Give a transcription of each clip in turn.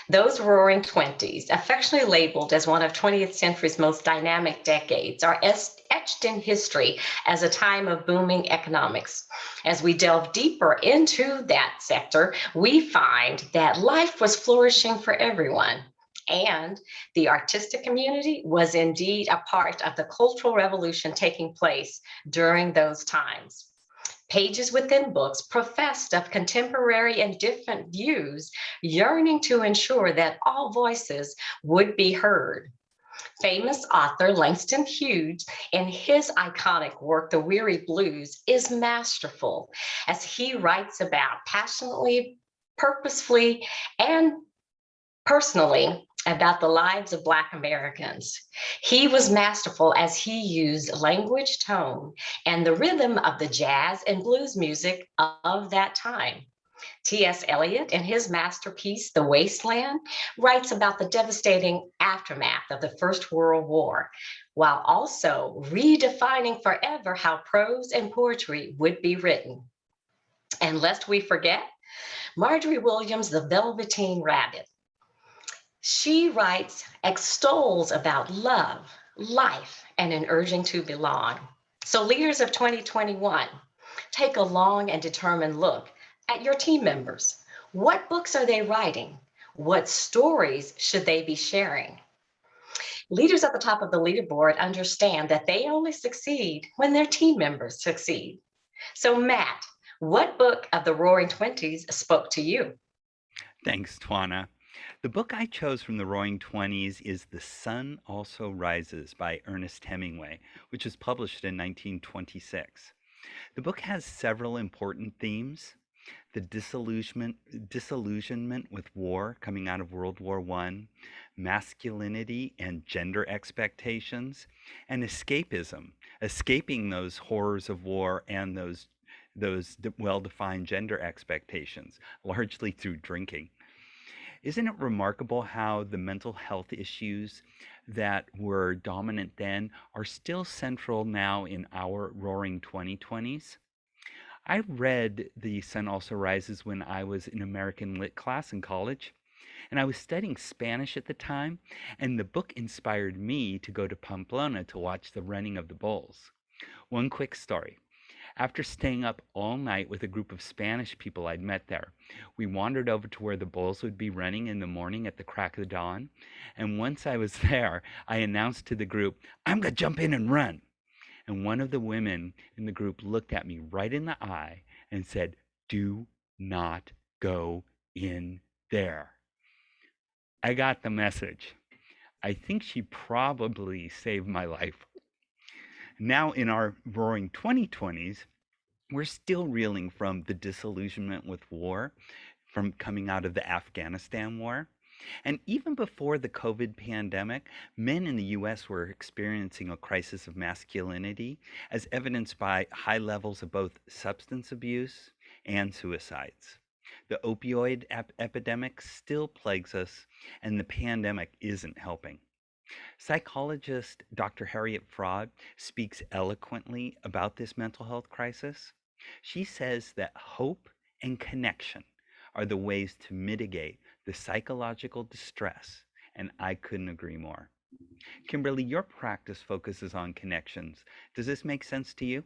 Those roaring 20s, affectionately labeled as one of 20th century's most dynamic decades, are etched in history as a time of booming economics. As we delve deeper into that sector, we find that life was flourishing for everyone. And the artistic community was indeed a part of the cultural revolution taking place during those times. Pages within books professed of contemporary and different views, yearning to ensure that all voices would be heard. Famous author Langston Hughes, in his iconic work, The Weary Blues, is masterful as he writes about passionately, purposefully, and personally about the lives of Black Americans. He was masterful as he used language, tone, and the rhythm of the jazz and blues music of that time. T.S. Elliott, in his masterpiece, The Wasteland, writes about the devastating aftermath of the First World War, while also redefining forever how prose and poetry would be written. And lest we forget, Margery Williams, the Velveteen Rabbit. She writes extols about love, life, and an urging to belong. So leaders of 2021, take a long and determined look at your team members. What books are they writing? What stories should they be sharing? Leaders at the top of the leaderboard understand that they only succeed when their team members succeed. So Matt, what book of the Roaring Twenties spoke to you? Thanks, Twana. The book I chose from the Roaring Twenties is The Sun Also Rises by Ernest Hemingway, which was published in 1926. The book has several important themes: the disillusionment with war coming out of World War I, masculinity and gender expectations, and escapism, escaping those horrors of war and those well-defined gender expectations, largely through drinking. Isn't it remarkable how the mental health issues that were dominant then are still central now in our roaring 2020s? I read The Sun Also Rises when I was in American Lit class in college, and I was studying Spanish at the time, and the book inspired me to go to Pamplona to watch the running of the bulls. One quick story. After staying up all night with a group of Spanish people I'd met there, we wandered over to where the bulls would be running in the morning at the crack of dawn, and once I was there, I announced to the group, "I'm gonna jump in and run." And one of the women in the group looked at me right in the eye and said, "Do not go in there." I got the message. I think she probably saved my life. Now in our roaring 2020s, we're still reeling from the disillusionment with war, from coming out of the Afghanistan war. And even before the COVID pandemic, men in the US were experiencing a crisis of masculinity, as evidenced by high levels of both substance abuse and suicides. The opioid epidemic still plagues us, and the pandemic isn't helping. Psychologist Dr. Harriet Fraud speaks eloquently about this mental health crisis. She says that hope and connection are the ways to mitigate the psychological distress, and I couldn't agree more. Kimberly, your practice focuses on connections. Does this make sense to you?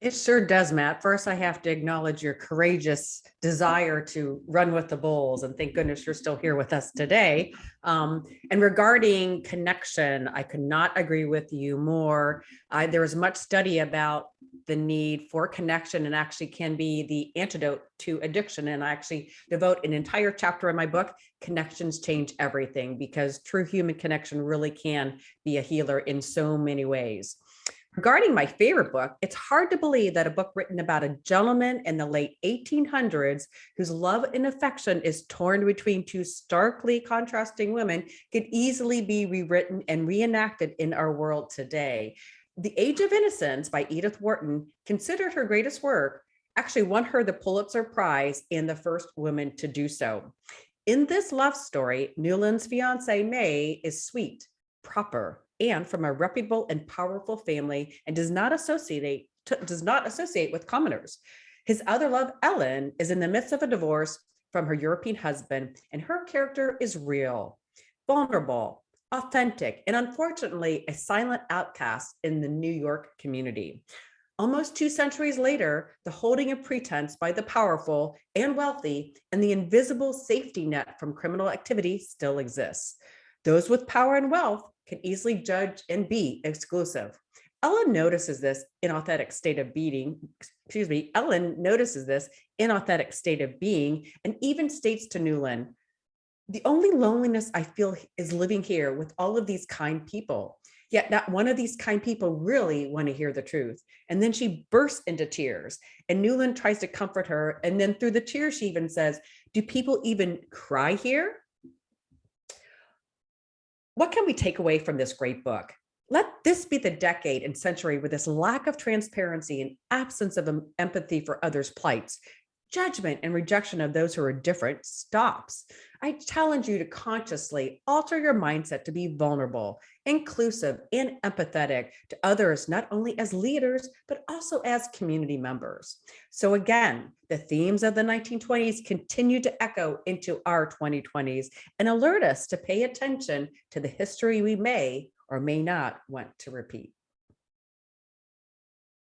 It sure does, Matt. First, I have to acknowledge your courageous desire to run with the bulls, and thank goodness you're still here with us today. And regarding connection, I could not agree with you more. There was much study about the need for connection, and actually can be the antidote to addiction. And I actually devote an entire chapter in my book, Connections Change Everything, because true human connection really can be a healer in so many ways. Regarding my favorite book, it's hard to believe that a book written about a gentleman in the late 1800s whose love and affection is torn between two starkly contrasting women could easily be rewritten and reenacted in our world today. The Age of Innocence by Edith Wharton, considered her greatest work, actually won her the Pulitzer Prize and the first woman to do so. In this love story, Newland's fiancée May is sweet, proper, and from a reputable and powerful family, and does not associate with commoners. His other love, Ellen, is in the midst of a divorce, from her European husband, and her character is real, vulnerable, authentic, and unfortunately, a silent outcast in the New York community. Almost 2 centuries later, the holding of pretense by the powerful and wealthy and the invisible safety net from criminal activity still exists. Those with power and wealth can easily judge and be exclusive. Ellen notices this inauthentic state of being, Ellen notices this inauthentic state of being and even states to Newland, the only loneliness I feel is living here with all of these kind people. Yet not one of these kind people really want to hear the truth. And then she bursts into tears and Newland tries to comfort her. And then through the tears, she even says, do people even cry here? What can we take away from this great book? Let this be the decade and century where this lack of transparency and absence of empathy for others' plights, judgment and rejection of those who are different stops. I challenge you to consciously alter your mindset to be vulnerable, inclusive, and empathetic to others, not only as leaders, but also as community members. So again, the themes of the 1920s continue to echo into our 2020s and alert us to pay attention to the history we may or may not want to repeat.